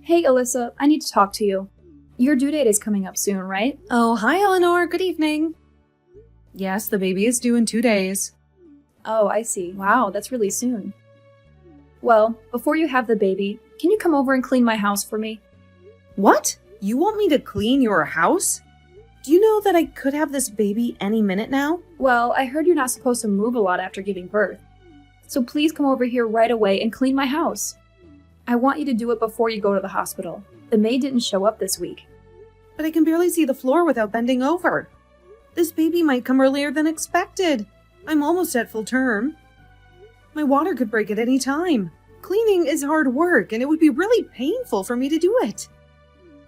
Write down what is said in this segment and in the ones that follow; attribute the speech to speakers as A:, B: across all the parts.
A: Hey, Alyssa, I need to talk to you. Your due date is coming up soon, right?
B: Oh, hi, Eleanor. Good evening. Yes, the baby is due in 2 days.
A: Oh, I see. Wow, that's really soon. Well, before you have the baby, can you come over and clean my house for me?
B: What? You want me to clean your house? Do you know that I could have this baby any minute now?
A: Well, I heard you're not supposed to move a lot after giving birth. So please come over here right away and clean my house. I want you to do it before you go to the hospital. The maid didn't show up this week.
B: But I can barely see the floor without bending over. This baby might come earlier than expected. I'm almost at full term. My water could break at any time. Cleaning is hard work, and it would be really painful for me to do it.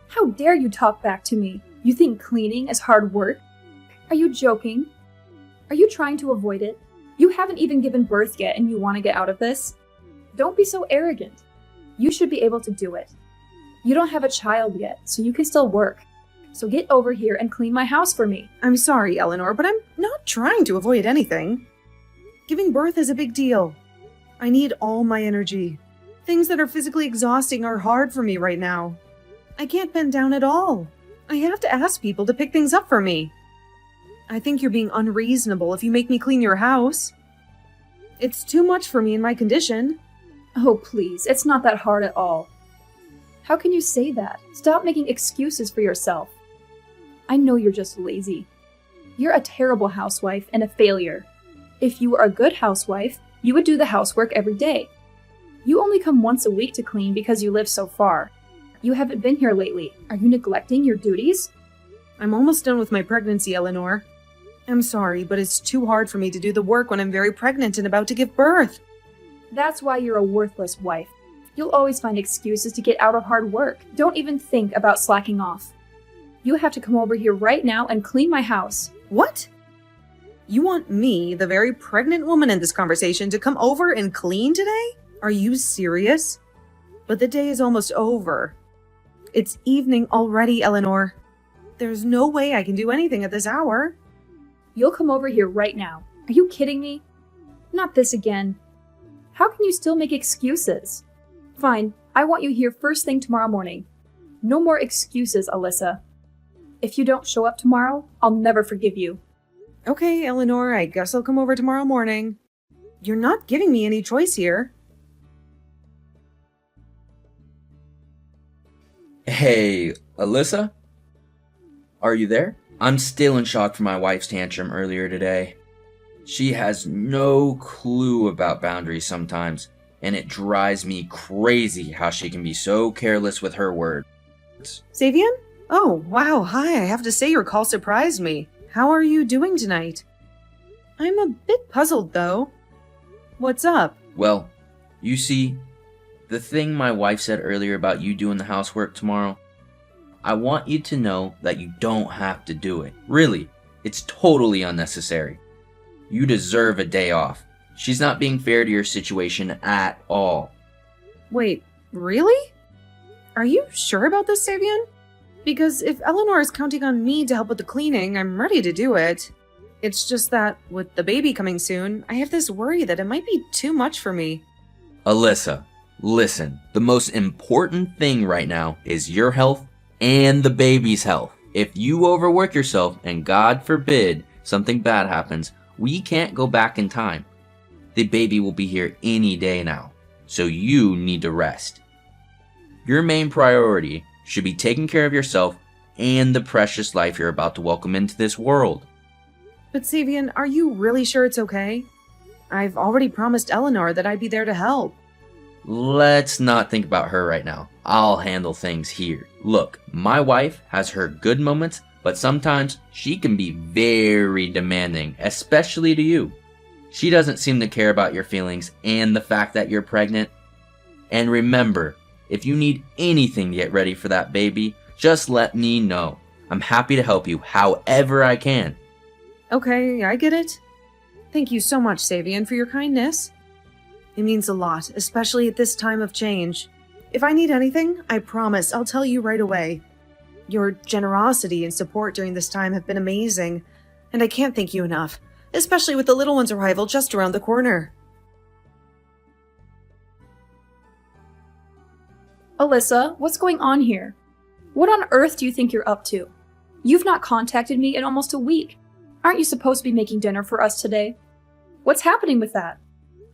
A: How dare you talk back to me? You think cleaning is hard work? Are you joking? Are you trying to avoid it? You haven't even given birth yet and you want to get out of this? Don't be so arrogant. You should be able to do it. You don't have a child yet, so you can still work. So get over here and clean my house for me.
B: I'm sorry, Eleanor, but I'm not trying to avoid anything. Giving birth is a big deal. I need all my energy. Things that are physically exhausting are hard for me right now. I can't bend down at all. I have to ask people to pick things up for me. I think you're being unreasonable if you make me clean your house. It's too much for me in my condition.
A: Oh, please, it's not that hard at all. How can you say that? Stop making excuses for yourself. I know you're just lazy. You're a terrible housewife and a failure. If you were a good housewife, you would do the housework every day. You only come once a week to clean because you live so far. You haven't been here lately. Are you neglecting your duties?
B: I'm almost done with my pregnancy, Eleanor. I'm sorry, but it's too hard for me to do the work when I'm very pregnant and about to give birth.
A: That's why you're a worthless wife. You'll always find excuses to get out of hard work. Don't even think about slacking off. You have to come over here right now and clean my house.
B: What? You want me, the very pregnant woman in this conversation, to come over and clean today? Are you serious? But the day is almost over. It's evening already, Eleanor. There's no way I can do anything at this hour.
A: You'll come over here right now. Are you kidding me? Not this again. How can you still make excuses? Fine, I want you here first thing tomorrow morning. No more excuses, Alyssa. If you don't show up tomorrow, I'll never forgive you.
B: Okay, Eleanor, I guess I'll come over tomorrow morning. You're not giving me any choice here.
C: Hey, Alyssa? Are you there? I'm still in shock from my wife's tantrum earlier today. She has no clue about boundaries sometimes, and it drives me crazy how she can be so careless with her words.
B: Savian? Oh, wow, hi, I have to say your call surprised me. How are you doing tonight? I'm a bit puzzled, though. What's up?
C: Well, you see, the thing my wife said earlier about you doing the housework tomorrow, I want you to know that you don't have to do it. Really, it's totally unnecessary. You deserve a day off. She's not being fair to your situation at all.
B: Wait, really? Are you sure about this, Savian? Because if Eleanor is counting on me to help with the cleaning, I'm ready to do it. It's just that, with the baby coming soon, I have this worry that it might be too much for me.
C: Alyssa, listen. The most important thing right now is your health and the baby's health. If you overwork yourself, and God forbid something bad happens, we can't go back in time. The baby will be here any day now, so you need to rest. Your main priority should be taking care of yourself and the precious life you're about to welcome into this world.
B: But Savian, are you really sure it's okay? I've already promised Eleanor that I'd be there to help.
C: Let's not think about her right now. I'll handle things here. Look, my wife has her good moments, but sometimes she can be very demanding, especially to you. She doesn't seem to care about your feelings and the fact that you're pregnant. And remember, if you need anything to get ready for that baby, just let me know. I'm happy to help you however I can.
B: Okay, I get it. Thank you so much, Savian, for your kindness. It means a lot, especially at this time of change. If I need anything, I promise I'll tell you right away. Your generosity and support during this time have been amazing, and I can't thank you enough, especially with the little one's arrival just around the corner.
A: Alyssa, what's going on here? What on earth do you think you're up to? You've not contacted me in almost a week. Aren't you supposed to be making dinner for us today? What's happening with that?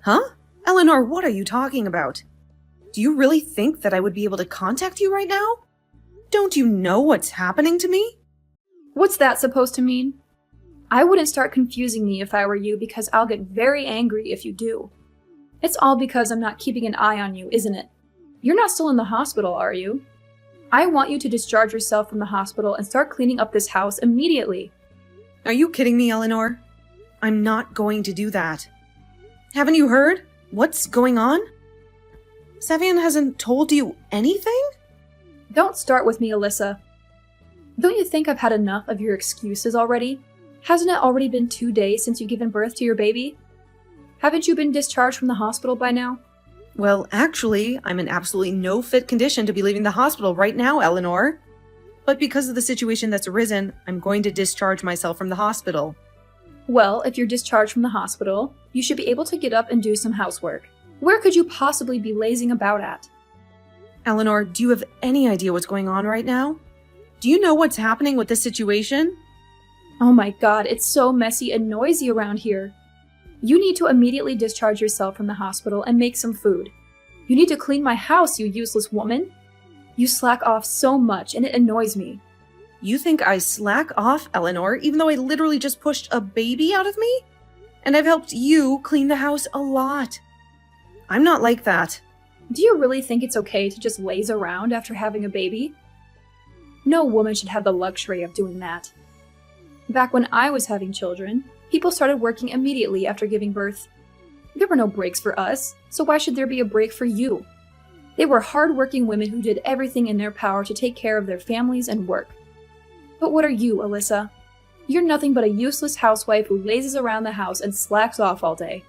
B: Huh? Eleanor, what are you talking about? Do you really think that I would be able to contact you right now? Don't you know what's happening to me?
A: What's that supposed to mean? I wouldn't start confusing me if I were you because I'll get very angry if you do. It's all because I'm not keeping an eye on you, isn't it? You're not still in the hospital, are you? I want you to discharge yourself from the hospital and start cleaning up this house immediately.
B: Are you kidding me, Eleanor? I'm not going to do that. Haven't you heard? What's going on? Savian hasn't told you anything?
A: Don't start with me, Alyssa. Don't you think I've had enough of your excuses already? Hasn't it already been 2 days since you've given birth to your baby? Haven't you been discharged from the hospital by now?
B: Well, actually, I'm in absolutely no fit condition to be leaving the hospital right now, Eleanor. But because of the situation that's arisen, I'm going to discharge myself from the hospital.
A: Well, if you're discharged from the hospital, you should be able to get up and do some housework. Where could you possibly be lazing about at?
B: Eleanor, do you have any idea what's going on right now? Do you know what's happening with this situation?
A: Oh my god, it's so messy and noisy around here. You need to immediately discharge yourself from the hospital and make some food. You need to clean my house, you useless woman. You slack off so much and it annoys me.
B: You think I slack off, Eleanor, even though I literally just pushed a baby out of me? And I've helped you clean the house a lot. I'm not like that.
A: Do you really think it's okay to just laze around after having a baby? No woman should have the luxury of doing that. Back when I was having children, people started working immediately after giving birth. There were no breaks for us, so why should there be a break for you? They were hard-working women who did everything in their power to take care of their families and work. But what are you, Alyssa? You're nothing but a useless housewife who lazes around the house and slacks off all day.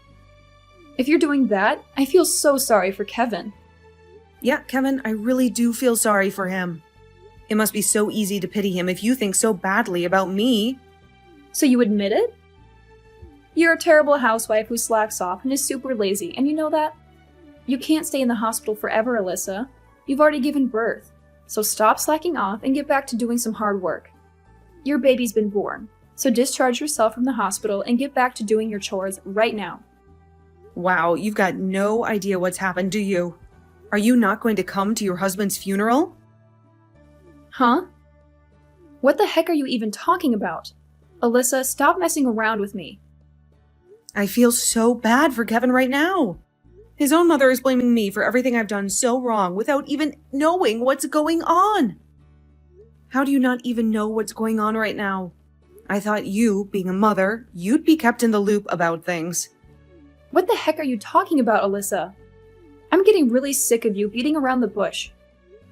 A: If you're doing that, I feel so sorry for Kevin.
B: Yeah, Kevin, I really do feel sorry for him. It must be so easy to pity him if you think so badly about me.
A: So you admit it? You're a terrible housewife who slacks off and is super lazy, and you know that? You can't stay in the hospital forever, Alyssa. You've already given birth. So stop slacking off and get back to doing some hard work. Your baby's been born, so discharge yourself from the hospital and get back to doing your chores right now.
B: Wow, you've got no idea what's happened, do you? Are you not going to come to your husband's funeral?
A: Huh? What the heck are you even talking about? Alyssa, stop messing around with me.
B: I feel so bad for Kevin right now. His own mother is blaming me for everything I've done so wrong without even knowing what's going on. How do you not even know what's going on right now? I thought you, being a mother, you'd be kept in the loop about things.
A: What the heck are you talking about, Alyssa? I'm getting really sick of you beating around the bush.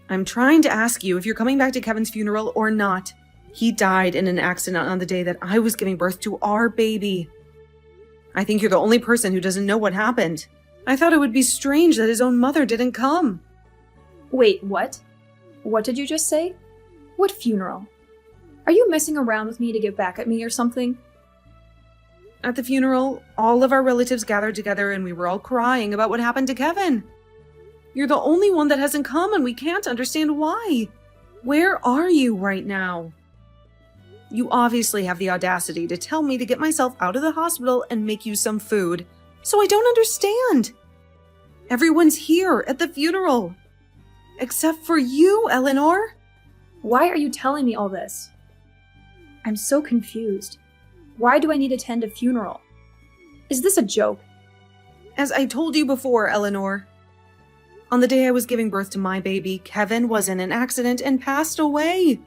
B: I'm trying to ask you if you're coming back to Kevin's funeral or not. He died in an accident on the day that I was giving birth to our baby. I think you're the only person who doesn't know what happened. I thought it would be strange that his own mother didn't come.
A: Wait, what? What did you just say? What funeral? Are you messing around with me to get back at me or something?
B: At the funeral, all of our relatives gathered together and we were all crying about what happened to Kevin. You're the only one that hasn't come and we can't understand why. Where are you right now? You obviously have the audacity to tell me to get myself out of the hospital and make you some food. So I don't understand. Everyone's here at the funeral. Except for you, Eleanor.
A: Why are you telling me all this? I'm so confused. Why do I need to attend a funeral? Is this a joke?
B: As I told you before, Eleanor. On the day I was giving birth to my baby, Kevin was in an accident and passed away.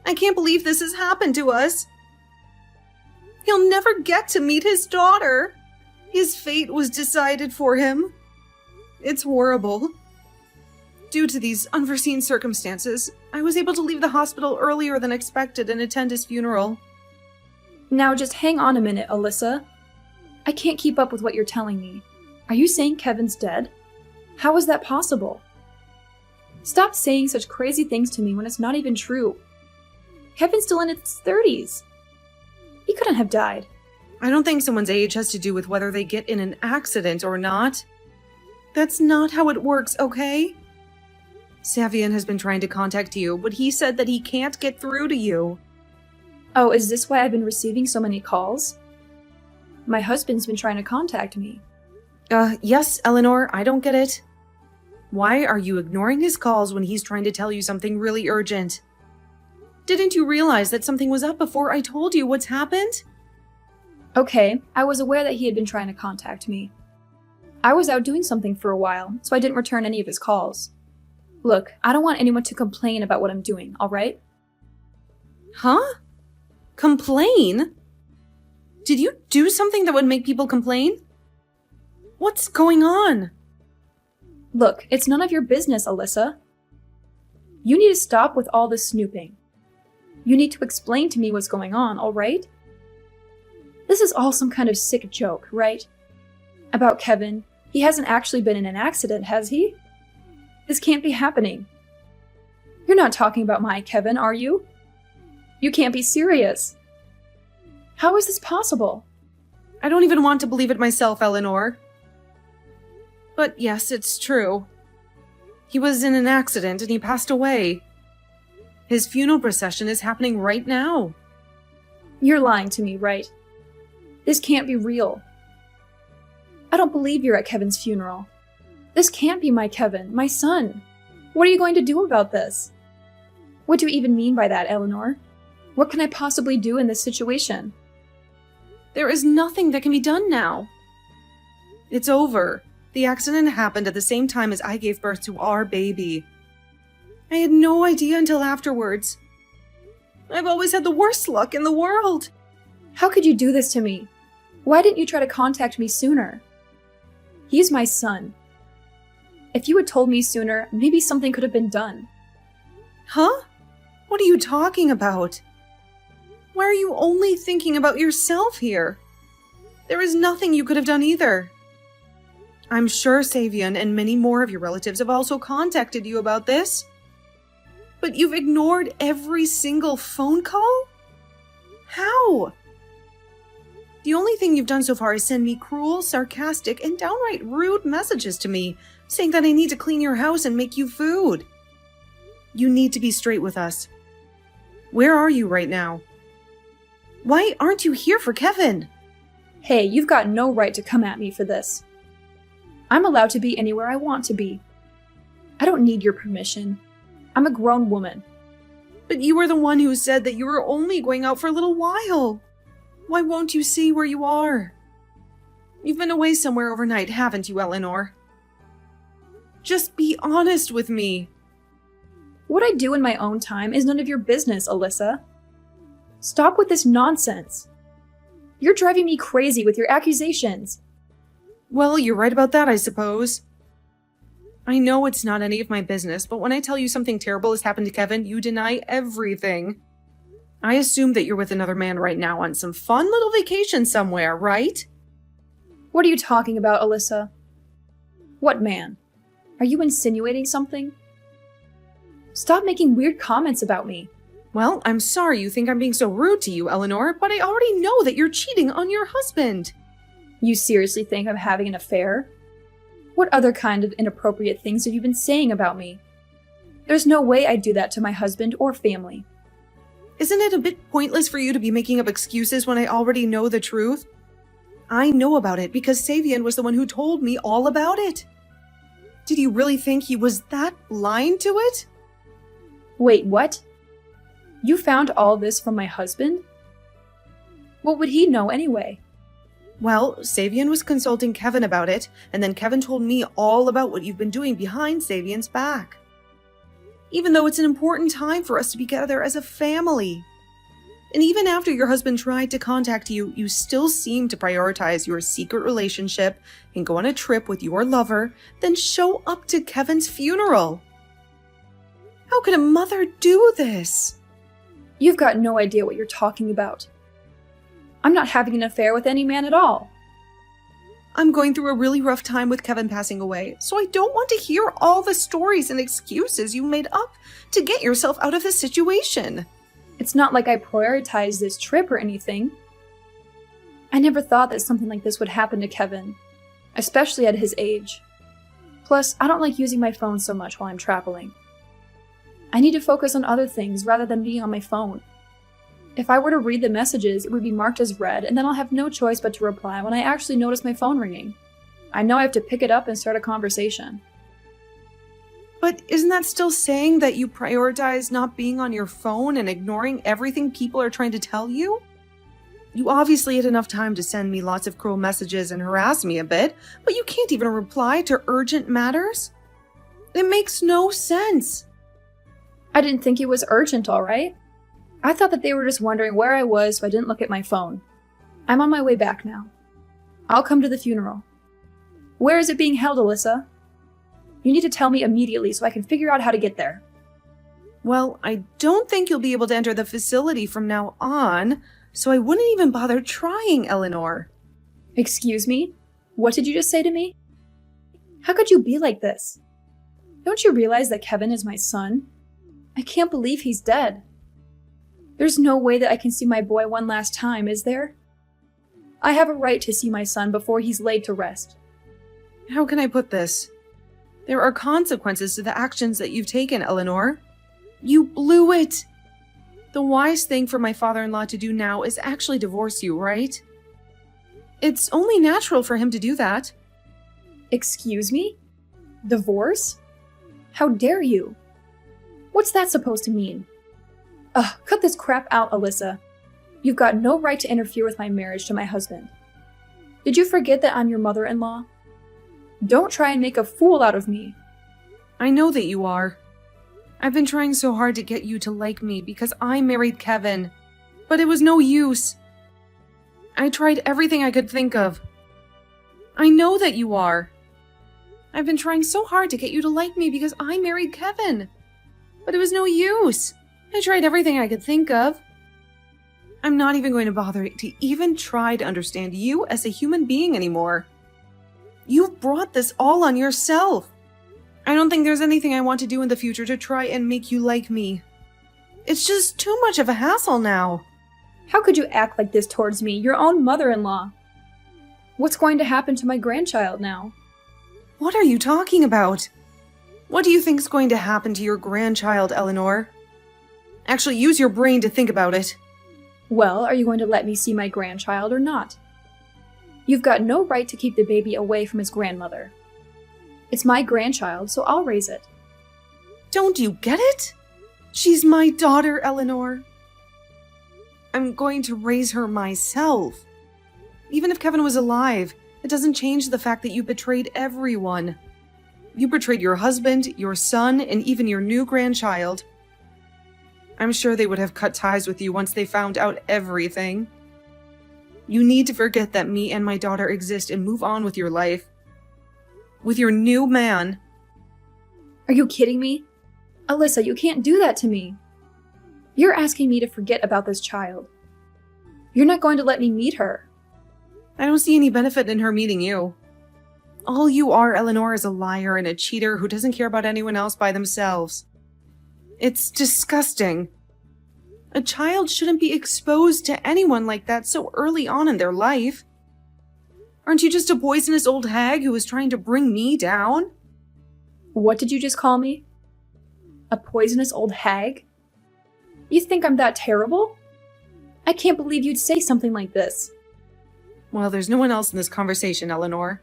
B: I can't believe this has happened to us. He'll never get to meet his daughter. His fate was decided for him. It's horrible. Due to these unforeseen circumstances, I was able to leave the hospital earlier than expected and attend his funeral.
A: Now just hang on a minute, Alyssa. I can't keep up with what you're telling me. Are you saying Kevin's dead? How is that possible? Stop saying such crazy things to me when it's not even true. Kevin's still in his 30s. He couldn't have died.
B: I don't think someone's age has to do with whether they get in an accident or not. That's not how it works, okay? Savian has been trying to contact you, but he said that he can't get through to you.
A: Oh, is this why I've been receiving so many calls? My husband's been trying to contact me.
B: Yes, Eleanor, I don't get it. Why are you ignoring his calls when he's trying to tell you something really urgent? Didn't you realize that something was up before I told you what's happened?
A: Okay, I was aware that he had been trying to contact me. I was out doing something for a while, so I didn't return any of his calls. Look, I don't want anyone to complain about what I'm doing, alright?
B: Huh? Complain? Did you do something that would make people complain? What's going on?
A: Look, it's none of your business, Alyssa. You need to stop with all this snooping. You need to explain to me what's going on, alright? This is all some kind of sick joke, right? About Kevin. He hasn't actually been in an accident, has he? This can't be happening. You're not talking about my Kevin, are you? You can't be serious. How is this possible?
B: I don't even want to believe it myself, Eleanor. But yes, it's true. He was in an accident and he passed away. His funeral procession is happening right now.
A: You're lying to me, right? This can't be real. I don't believe you're at Kevin's funeral. This can't be my Kevin, my son. What are you going to do about this? What do you even mean by that, Eleanor? What can I possibly do in this situation?
B: There is nothing that can be done now. It's over. The accident happened at the same time as I gave birth to our baby. I had no idea until afterwards. I've always had the worst luck in the world.
A: How could you do this to me? Why didn't you try to contact me sooner? He's my son. If you had told me sooner, maybe something could have been done.
B: Huh? What are you talking about? Why are you only thinking about yourself here? There is nothing you could have done either. I'm sure Savian and many more of your relatives have also contacted you about this. But you've ignored every single phone call? How? The only thing you've done so far is send me cruel, sarcastic, and downright rude messages to me, saying that I need to clean your house and make you food. You need to be straight with us. Where are you right now? Why aren't you here for Kevin?
A: Hey, you've got no right to come at me for this. I'm allowed to be anywhere I want to be. I don't need your permission. I'm a grown woman.
B: But you were the one who said that you were only going out for a little while. Why won't you see where you are? You've been away somewhere overnight, haven't you, Eleanor? Just be honest with me.
A: What I do in my own time is none of your business, Alyssa. Stop with this nonsense. You're driving me crazy with your accusations.
B: Well, you're right about that, I suppose. I know it's not any of my business, but when I tell you something terrible has happened to Kevin, you deny everything. I assume that you're with another man right now on some fun little vacation somewhere, right?
A: What are you talking about, Alyssa? What man? Are you insinuating something? Stop making weird comments about me.
B: Well, I'm sorry you think I'm being so rude to you, Eleanor, but I already know that you're cheating on your husband.
A: You seriously think I'm having an affair? What other kind of inappropriate things have you been saying about me? There's no way I'd do that to my husband or family.
B: Isn't it a bit pointless for you to be making up excuses when I already know the truth? I know about it because Savian was the one who told me all about it. Did you really think he was that blind to it?
A: Wait, what? You found all this from my husband? What would he know anyway?
B: Well, Savian was consulting Kevin about it, and then Kevin told me all about what you've been doing behind Savian's back. Even though it's an important time for us to be together as a family. And even after your husband tried to contact you, you still seem to prioritize your secret relationship and go on a trip with your lover, then show up to Kevin's funeral. How could a mother do this?
A: You've got no idea what you're talking about. I'm not having an affair with any man at all.
B: I'm going through a really rough time with Kevin passing away, so I don't want to hear all the stories and excuses you made up to get yourself out of this situation.
A: It's not like I prioritized this trip or anything. I never thought that something like this would happen to Kevin, especially at his age. Plus, I don't like using my phone so much while I'm traveling. I need to focus on other things rather than being on my phone. If I were to read the messages, it would be marked as read, and then I'll have no choice but to reply when I actually notice my phone ringing. I know I have to pick it up and start a conversation.
B: But isn't that still saying that you prioritize not being on your phone and ignoring everything people are trying to tell you? You obviously had enough time to send me lots of cruel messages and harass me a bit, but you can't even reply to urgent matters? It makes no sense.
A: I didn't think it was urgent, all right? I thought that they were just wondering where I was, so I didn't look at my phone. I'm on my way back now. I'll come to the funeral. Where is it being held, Alyssa? You need to tell me immediately so I can figure out how to get there.
B: Well, I don't think you'll be able to enter the facility from now on, so I wouldn't even bother trying, Eleanor.
A: Excuse me? What did you just say to me? How could you be like this? Don't you realize that Kevin is my son? I can't believe he's dead. There's no way that I can see my boy one last time, is there? I have a right to see my son before he's laid to rest.
B: How can I put this? There are consequences to the actions that you've taken, Eleanor. You blew it! The wise thing for my father-in-law to do now is actually divorce you, right? It's only natural for him to do that.
A: Excuse me? Divorce? How dare you? What's that supposed to mean? Ugh, cut this crap out, Alyssa. You've got no right to interfere with my marriage to my husband. Did you forget that I'm your mother-in-law? Don't try and make a fool out of me.
B: I know that you are. I've been trying so hard to get you to like me because I married Kevin, but it was no use. I tried everything I could think of. I know that you are. I've been trying so hard to get you to like me because I married Kevin, but it was no use. I tried everything I could think of. I'm not even going to bother to even try to understand you as a human being anymore. You've brought this all on yourself. I don't think there's anything I want to do in the future to try and make you like me. It's just too much of a hassle now.
A: How could you act like this towards me, your own mother-in-law? What's going to happen to my grandchild now?
B: What are you talking about? What do you think's going to happen to your grandchild, Eleanor? Actually, use your brain to think about it.
A: Well, are you going to let me see my grandchild or not? You've got no right to keep the baby away from his grandmother. It's my grandchild, so I'll raise it.
B: Don't you get it? She's my daughter, Eleanor. I'm going to raise her myself. Even if Kevin was alive, it doesn't change the fact that you betrayed everyone. You betrayed your husband, your son, and even your new grandchild. I'm sure they would have cut ties with you once they found out everything. You need to forget that me and my daughter exist and move on with your life. With your new man.
A: Are you kidding me? Alyssa, you can't do that to me. You're asking me to forget about this child. You're not going to let me meet her.
B: I don't see any benefit in her meeting you. All you are, Eleanor, is a liar and a cheater who doesn't care about anyone else by themselves. It's disgusting. A child shouldn't be exposed to anyone like that so early on in their life. Aren't you just a poisonous old hag who is trying to bring me down?
A: What did you just call me? A poisonous old hag? You think I'm that terrible? I can't believe you'd say something like this.
B: Well, there's no one else in this conversation, Eleanor.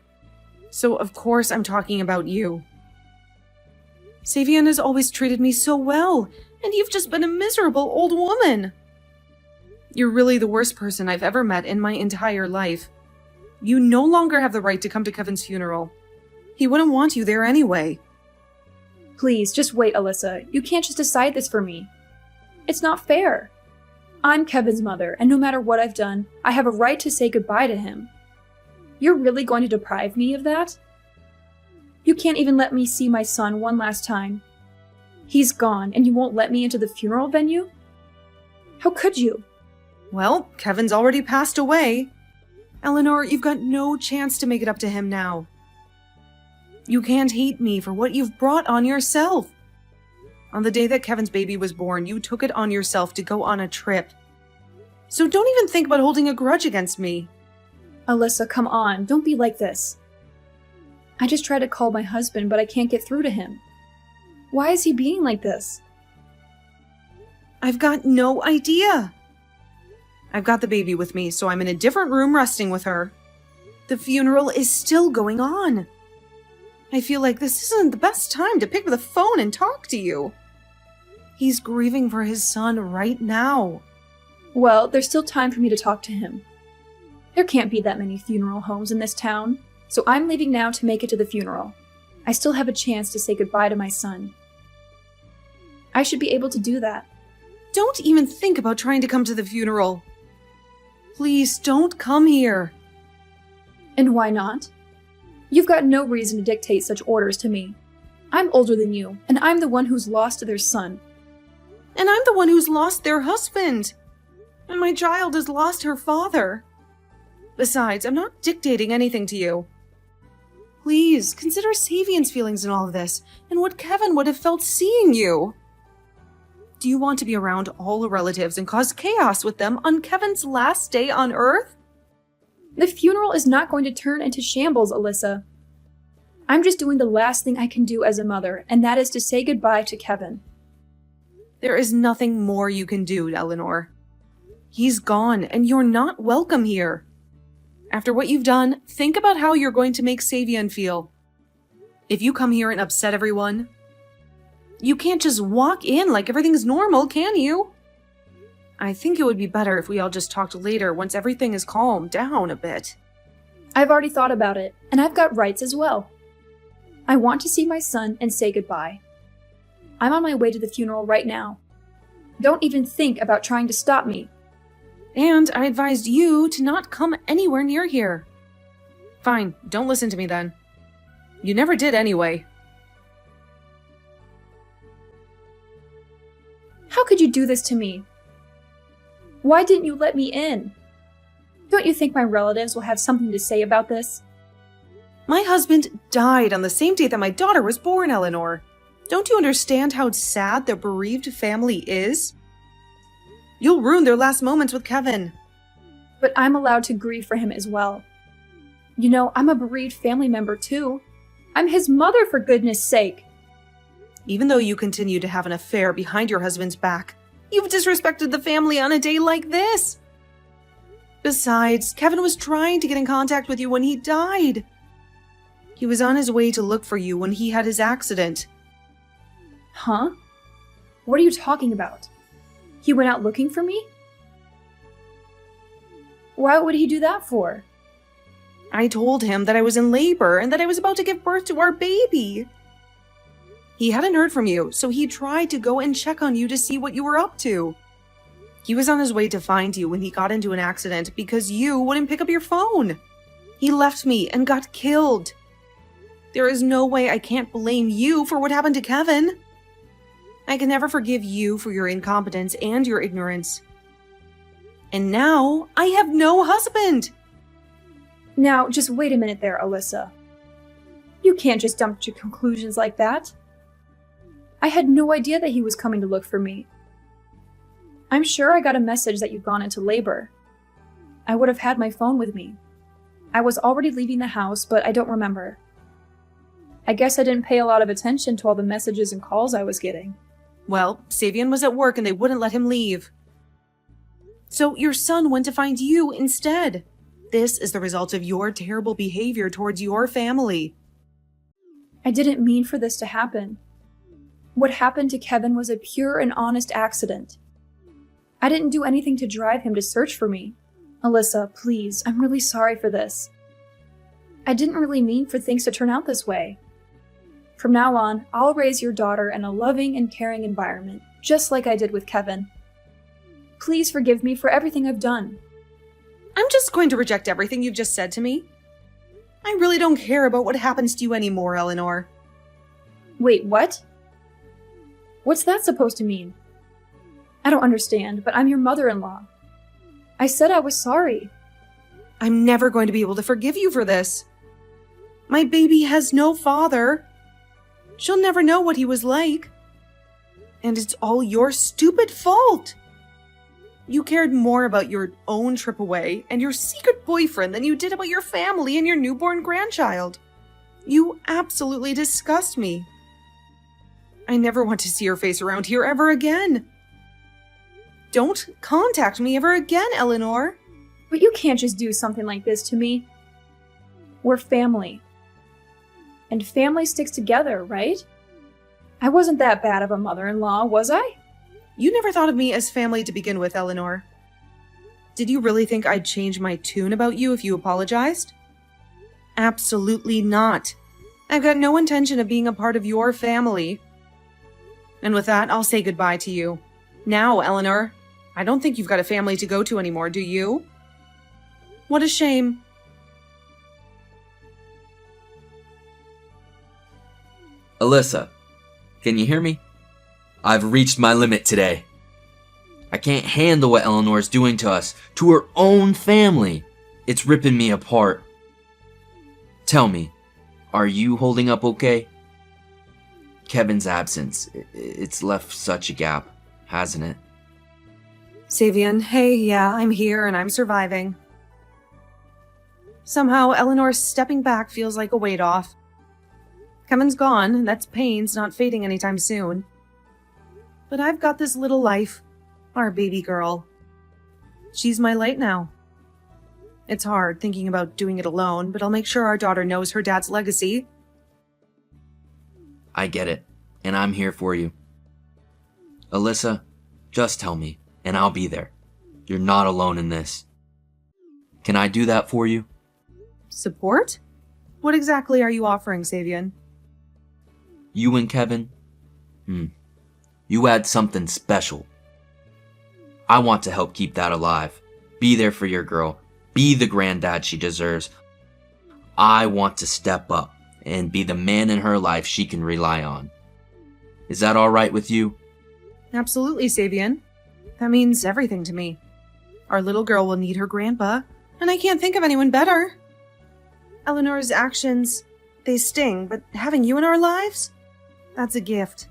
B: So of course I'm talking about you. Savian has always treated me so well, and you've just been a miserable old woman. You're really the worst person I've ever met in my entire life. You no longer have the right to come to Kevin's funeral. He wouldn't want you there anyway.
A: Please, just wait, Alyssa. You can't just decide this for me. It's not fair. I'm Kevin's mother, and no matter what I've done, I have a right to say goodbye to him. You're really going to deprive me of that? You can't even let me see my son one last time. He's gone, and you won't let me into the funeral venue? How could you?
B: Well, Kevin's already passed away. Eleanor, you've got no chance to make it up to him now. You can't hate me for what you've brought on yourself. On the day that Kevin's baby was born, you took it on yourself to go on a trip. So don't even think about holding a grudge against me.
A: Alyssa, come on, don't be like this. I just tried to call my husband, but I can't get through to him. Why is he being like this?
B: I've got no idea. I've got the baby with me, so I'm in a different room resting with her. The funeral is still going on. I feel like this isn't the best time to pick up the phone and talk to you. He's grieving for his son right now.
A: Well, there's still time for me to talk to him. There can't be that many funeral homes in this town, so I'm leaving now to make it to the funeral. I still have a chance to say goodbye to my son. I should be able to do that.
B: Don't even think about trying to come to the funeral. Please don't come here.
A: And why not? You've got no reason to dictate such orders to me. I'm older than you, and I'm the one who's lost their son.
B: And I'm the one who's lost their husband. And my child has lost her father. Besides, I'm not dictating anything to you. Please, consider Savian's feelings in all of this, and what Kevin would have felt seeing you. Do you want to be around all the relatives and cause chaos with them on Kevin's last day on Earth?
A: The funeral is not going to turn into shambles, Alyssa. I'm just doing the last thing I can do as a mother, and that is to say goodbye to Kevin.
B: There is nothing more you can do, Eleanor. He's gone, and you're not welcome here. After what you've done, think about how you're going to make Savian feel. If you come here and upset everyone, you can't just walk in like everything's normal, can you? I think it would be better if we all just talked later once everything is calmed down a bit.
A: I've already thought about it, and I've got rights as well. I want to see my son and say goodbye. I'm on my way to the funeral right now. Don't even think about trying to stop me.
B: And I advised you to not come anywhere near here. Fine, don't listen to me then. You never did anyway.
A: How could you do this to me? Why didn't you let me in? Don't you think my relatives will have something to say about this?
B: My husband died on the same day that my daughter was born, Eleanor. Don't you understand how sad their bereaved family is? You'll ruin their last moments with Kevin.
A: But I'm allowed to grieve for him as well. You know, I'm a bereaved family member too. I'm his mother, for goodness sake.
B: Even though you continue to have an affair behind your husband's back, you've disrespected the family on a day like this. Besides, Kevin was trying to get in contact with you when he died. He was on his way to look for you when he had his accident.
A: Huh? What are you talking about? He went out looking for me? Why would he do that for?
B: I told him that I was in labor and that I was about to give birth to our baby. He hadn't heard from you, so he tried to go and check on you to see what you were up to. He was on his way to find you when he got into an accident because you wouldn't pick up your phone. He left me and got killed. There is no way I can't blame you for what happened to Kevin. I can never forgive you for your incompetence and your ignorance. And now, I have no husband!
A: Now, just wait a minute there, Alyssa. You can't just jump to conclusions like that. I had no idea that he was coming to look for me. I'm sure I got a message that you'd gone into labor. I would have had my phone with me. I was already leaving the house, but I don't remember. I guess I didn't pay a lot of attention to all the messages and calls I was getting.
B: Well, Savian was at work and they wouldn't let him leave. So your son went to find you instead. This is the result of your terrible behavior towards your family.
A: I didn't mean for this to happen. What happened to Kevin was a pure and honest accident. I didn't do anything to drive him to search for me. Alyssa, please, I'm really sorry for this. I didn't really mean for things to turn out this way. From now on, I'll raise your daughter in a loving and caring environment, just like I did with Kevin. Please forgive me for everything I've done.
B: I'm just going to reject everything you've just said to me. I really don't care about what happens to you anymore, Eleanor.
A: Wait, what? What's that supposed to mean? I don't understand, but I'm your mother-in-law. I said I was sorry.
B: I'm never going to be able to forgive you for this. My baby has no father. She'll never know what he was like. And it's all your stupid fault. You cared more about your own trip away and your secret boyfriend than you did about your family and your newborn grandchild. You absolutely disgust me. I never want to see your face around here ever again. Don't contact me ever again, Eleanor.
A: But you can't just do something like this to me. We're family. And family sticks together, right? I wasn't that bad of a mother-in-law, was I?
B: You never thought of me as family to begin with, Eleanor. Did you really think I'd change my tune about you if you apologized? Absolutely not. I've got no intention of being a part of your family. And with that, I'll say goodbye to you. Now, Eleanor, I don't think you've got a family to go to anymore, do you? What a shame.
C: Alyssa, can you hear me? I've reached my limit today. I can't handle what Eleanor's doing to us, to her own family. It's ripping me apart. Tell me, are you holding up okay? Kevin's absence, it's left such a gap, hasn't it?
B: Savian, hey, yeah, I'm here and I'm surviving. Somehow, Eleanor's stepping back feels like a weight off. Kevin's gone, and that's pain's not fading anytime soon. But I've got this little life, our baby girl. She's my light now. It's hard thinking about doing it alone, but I'll make sure our daughter knows her dad's legacy.
C: I get it, and I'm here for you. Alyssa, just tell me, and I'll be there. You're not alone in this. Can I do that for you?
B: Support? What exactly are you offering, Savian?
C: You and Kevin? You had something special. I want to help keep that alive. Be there for your girl. Be the granddad she deserves. I want to step up and be the man in her life she can rely on. Is that all right with you?
B: Absolutely, Savian. That means everything to me. Our little girl will need her grandpa, and I can't think of anyone better. Eleanor's actions, they sting, but having you in our lives? That's a gift.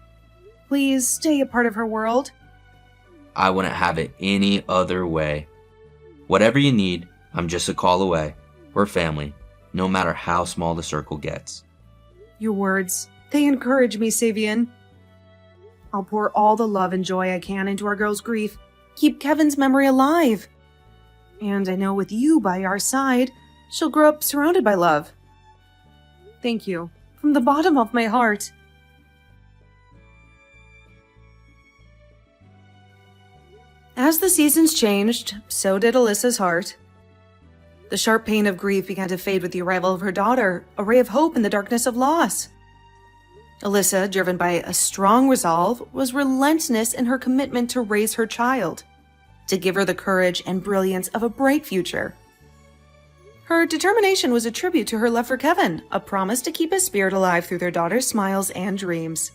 B: Please stay a part of her world.
C: I wouldn't have it any other way. Whatever you need, I'm just a call away. We're family, no matter how small the circle gets.
B: Your words, they encourage me, Savian. I'll pour all the love and joy I can into our girl's grief. Keep Kevin's memory alive. And I know with you by our side, she'll grow up surrounded by love. Thank you, from the bottom of my heart. As the seasons changed, so did Alyssa's heart. The sharp pain of grief began to fade with the arrival of her daughter, a ray of hope in the darkness of loss. Alyssa, driven by a strong resolve, was relentless in her commitment to raise her child, to give her the courage and brilliance of a bright future. Her determination was a tribute to her love for Kevin, a promise to keep his spirit alive through their daughter's smiles and dreams.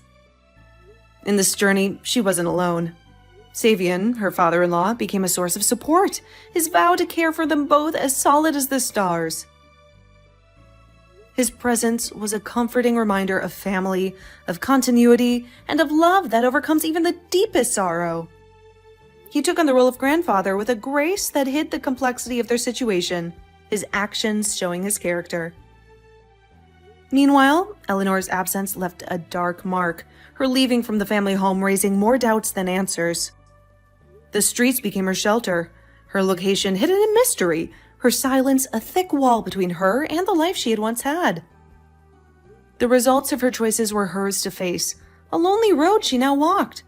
B: In this journey, she wasn't alone. Savian, her father-in-law, became a source of support, his vow to care for them both as solid as the stars. His presence was a comforting reminder of family, of continuity, and of love that overcomes even the deepest sorrow. He took on the role of grandfather with a grace that hid the complexity of their situation, his actions showing his character. Meanwhile, Eleanor's absence left a dark mark, her leaving from the family home raising more doubts than answers. The streets became her shelter, her location hidden in mystery, her silence a thick wall between her and the life she had once had. The results of her choices were hers to face, a lonely road she now walked,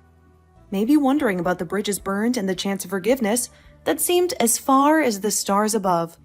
B: maybe wondering about the bridges burned and the chance of forgiveness that seemed as far as the stars above.